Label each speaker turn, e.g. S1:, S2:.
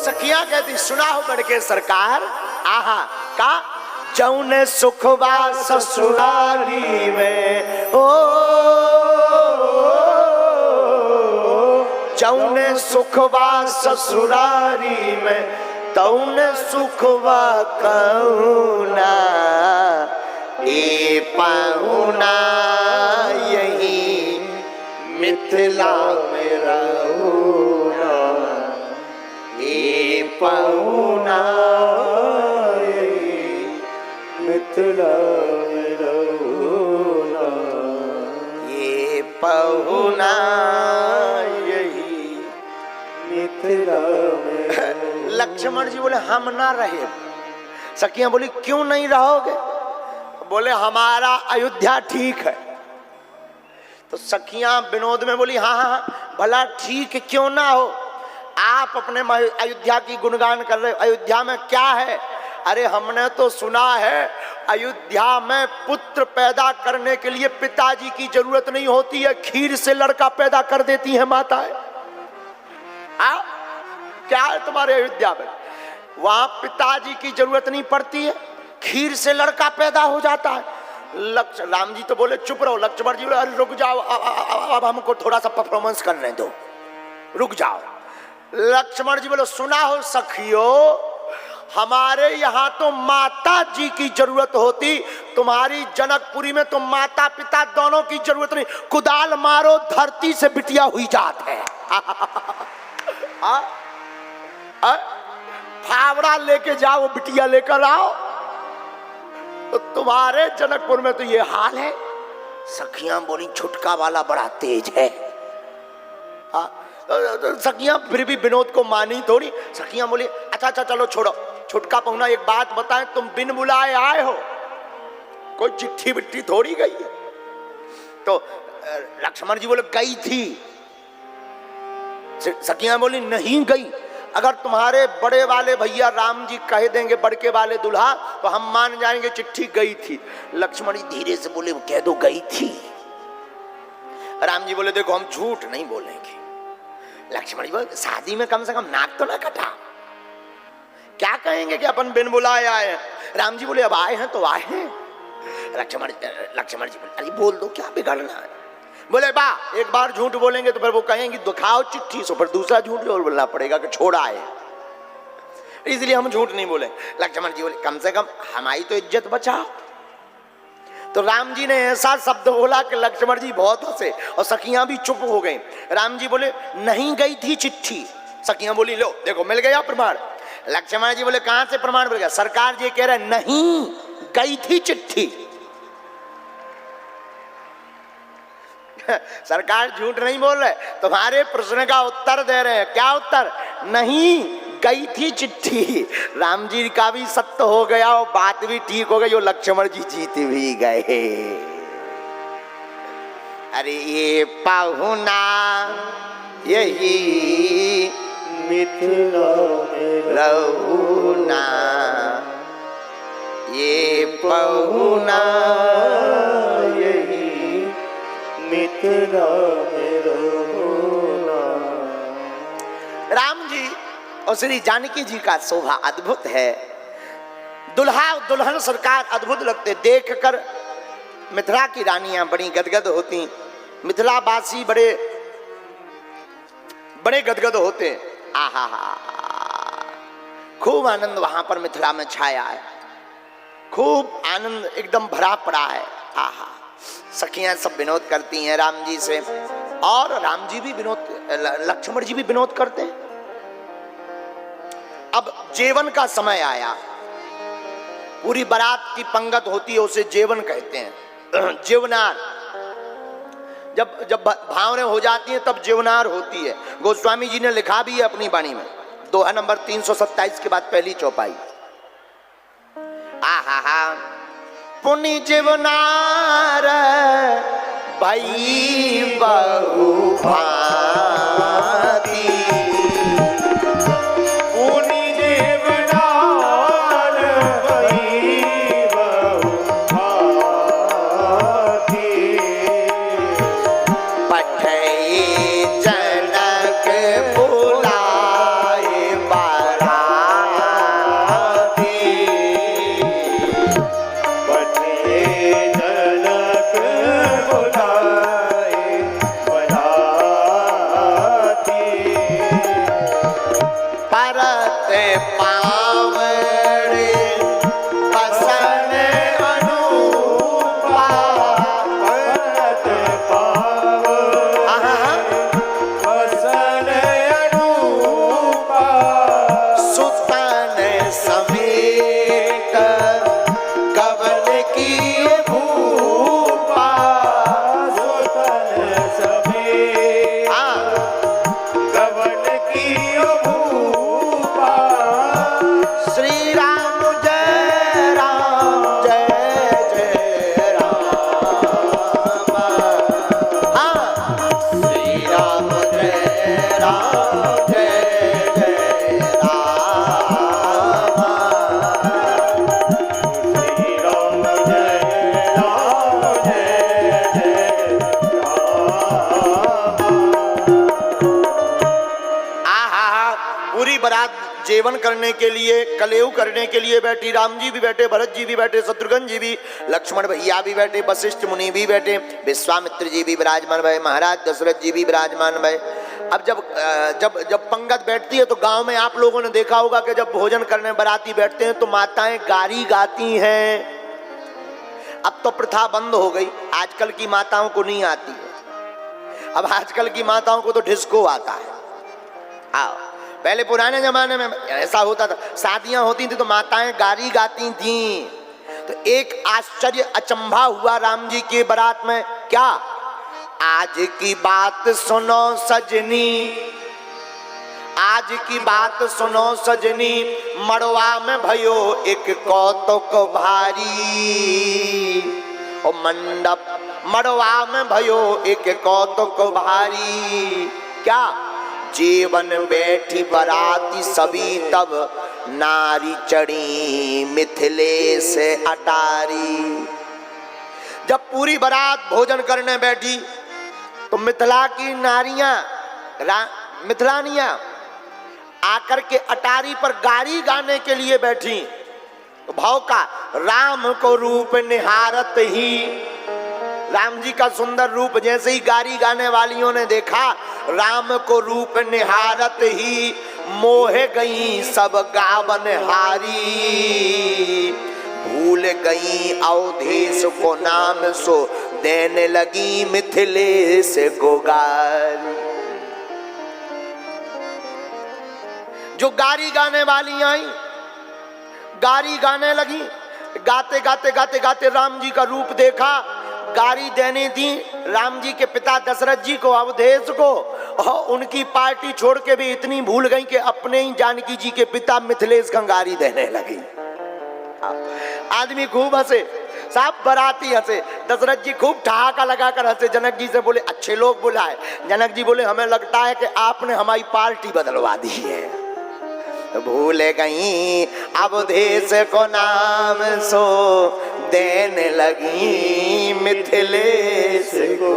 S1: सखियां कहती सुना हो बढ़ के सरकार, आहा का जौने सुखवा ससुरारी में, ओ जौने सुखवा ससुरारी में तौने सुखवा कहुना, ए पाहुना यही मिथिला में रहूना, ए पाहुना यही मिथिला में रहूना, ये पाहुना यही मिथिला में। लक्ष्मण जी बोले हम ना रहे। सखियां बोली क्यों नहीं रहोगे? बोले हमारा अयोध्या ठीक है। तो सखियां विनोद में बोली हाँ हाँ भला ठीक क्यों ना हो, आप अपने अयोध्या की गुणगान कर रहे हो, अयोध्या में क्या है? अरे हमने तो सुना है अयोध्या में पुत्र पैदा करने के लिए पिताजी की जरूरत नहीं होती है, खीर से लड़का पैदा कर देती है माताएं। क्या है तुम्हारे अयोध्या में? वहां पिताजी की जरूरत नहीं पड़ती है, खीर से लड़का पैदा हो जाता है। राम जी तो बोले चुप रहो। लक्ष्मण जी बोले अरे रुक जाओ, अब हमको थोड़ा सा परफॉर्मेंस करने दो, रुक जाओ। लक्ष्मण जी बोले सुना हो सखियो, हमारे यहाँ तो माता जी की जरूरत होती, तुम्हारी जनकपुरी में तो माता पिता दोनों की जरूरत नहीं, कुदाल मारो धरती से बिटिया हुई जात है। फावड़ा लेके जाओ बिटिया लेकर आओ, तो तुम्हारे जनकपुर में तो ये हाल है। सखियां बोली छुटका वाला बड़ा तेज है। सखियां फिर भी विनोद को मानी थोड़ी। सखियां बोली अच्छा अच्छा चलो छोड़ो, छुटका पहुना एक बात बताएं, तुम बिन बुलाए आए हो, कोई चिट्ठी बिट्ठी थोड़ी गई है। तो लक्ष्मण जी बोले गई थी। सखियां बोली नहीं गई, अगर तुम्हारे बड़े वाले भैया राम जी कह देंगे बड़के वाले दुल्हा तो हम मान जाएंगे चिट्ठी गई थी। लक्ष्मण जी धीरे से बोले कह दो गई थी। राम जी बोले देखो हम झूठ नहीं बोलेंगे। लक्ष्मण जी बोले शादी में कम से कम नाक तो ना कटा, क्या कहेंगे कि अपन बिन बुलाए आए हैं। राम जी बोले अब आए हैं तो आए हैं। लक्ष्मण जी बोले अरे बोल दो क्या बिगड़ना है। बोले बा एक बार झूठ बोलेंगे तो फिर वो कहेंगे दिखाओ चिट्ठी, सो फिर दूसरा झूठ और बोलना पड़ेगा कि छोड़ा है, इसलिए हम झूठ नहीं बोले। लक्ष्मण जी बोले कम से कम हमारी तो इज्जत बचाओ। तो राम जी ने ऐसा शब्द बोला कि लक्ष्मण जी बहुत हंसे और सखियां भी चुप हो गई। राम जी बोले नहीं गई थी चिट्ठी। सखियां बोली लो देखो मिल गया प्रमाण। लक्ष्मण जी बोले कहां से प्रमाण मिल गया? सरकार जी कह रहे नहीं गई थी चिट्ठी। सरकार झूठ नहीं बोल रहे, तुम्हारे प्रश्न का उत्तर दे रहे हैं। क्या उत्तर? नहीं गई थी चिट्ठी। राम जी का भी सत्य हो गया और बात भी ठीक हो गई और लक्ष्मण जी जीत भी गए। अरे ये पाहुना यही मिथिला में रहूना, ये पाहुना यही मिथिला में रहूना। राम जी और श्री जानकी जी का शोभा अद्भुत है। दुल्हा और दुल्हन सरकार अद्भुत लगते, देखकर मिथिला की रानियां बड़ी गदगद होती, मिथिला वासी बड़े बड़े गदगद होते। आहा हा, खूब आनंद वहां पर मिथिला में छाया है, खूब आनंद एकदम भरा पड़ा है। आहा, सखियां सब विनोद करती हैं राम जी से और राम जी भी विनोद, लक्ष्मण जी भी विनोद करते हैं। अब जेवन का समय आया, पूरी बारात की पंगत होती है उसे जेवन कहते हैं, जेवनार। जब भावनें हो जाती हैं तब जेवनार होती है। गोस्वामी जी ने लिखा भी है अपनी वाणी में, दोहा नंबर 327 के बाद पहली चौपाई। आहा हा, पुनि जेवनार भाई बहु भाती, पुनि जेवनार भाई बहु भाती, पठई जनक बुलाए बाराती, भरत पावड़े बसन अनूपा।
S2: भरत पावड़े बसन अनूपा।
S1: सुतन समेत कवन की भूपा।
S2: सुतन समेत कवन की भूपा।
S1: श्री राम जय जय राम। हाँ, श्री राम जय जय राम।
S2: श्री राम जय
S1: आहा, पूरी बारात जेवन करने के लिए, कलेऊ करने के लिए बैठी। राम जी भी बैठे, भरत जी भी बैठे, शत्रुघ्न जी भी, लक्ष्मण भैया भी बैठे, वशिष्ठ मुनि भी बैठे, विश्वामित्र जी भी विराजमान भय, महाराज दशरथ जी भी विराजमान भय। अब जब पंगत बैठती है तो गांव में आप लोगों ने देखा होगा कि जब भोजन करने बाराती बैठते हैं तो माताएं गारी गाती हैं। अब तो प्रथा बंद हो गई, आजकल की माताओं को नहीं आती है। अब आजकल की माताओं को तो डिस्को आता है। हाँ, पहले पुराने जमाने में ऐसा होता था, शादियां होती थी तो माताएं गारी गाती थीं। तो एक आश्चर्य अचंभा हुआ राम जी की बारात में। क्या? आज की बात सुनो सजनी, आज की बात सुनो सजनी, मड़वा में भयो एक कौतुक भारी। ओ मंडप मड़वा में भयो एक कौतुक भारी। क्या? जीवन बैठी बराती सभी तब नारी चढ़ी मिथिलेश अटारी। जब पूरी बारात भोजन करने बैठी तो मिथिला की नारियां, मिथिलानियां आकर के अटारी पर गारी गाने के लिए बैठी। तो भाव का, राम को रूप निहारत ही, राम जी का सुंदर रूप जैसे ही गारी गाने वालियों ने देखा, राम को रूप निहारत ही मोह गई सब गावन हारी। भूल गई अवधेश को नाम सो देने लगी मिथिलेश को गारी। जो गारी गाने वाली आई, गारी गाने लगी, गाते गाते गाते गाते राम जी का रूप देखा, गारी देने दी राम जी के पिता दशरथ जी को, अवधेश को, और उनकी पार्टी छोड़ के भी इतनी भूल गई कि अपने ही जानकी जी के पिता मिथिलेश को गारी देने लगी। आदमी खूब हंसे, सब बराती हंसे, दशरथ जी खूब ठहाका लगाकर हंसे। जनक जी से बोले अच्छे लोग बुलाए। जनक जी बोले हमें लगता है कि आपने हमारी पार्टी बदलवा दी है। भूल गई अवधेश को नाम सो देने लगी मिथिलेश को।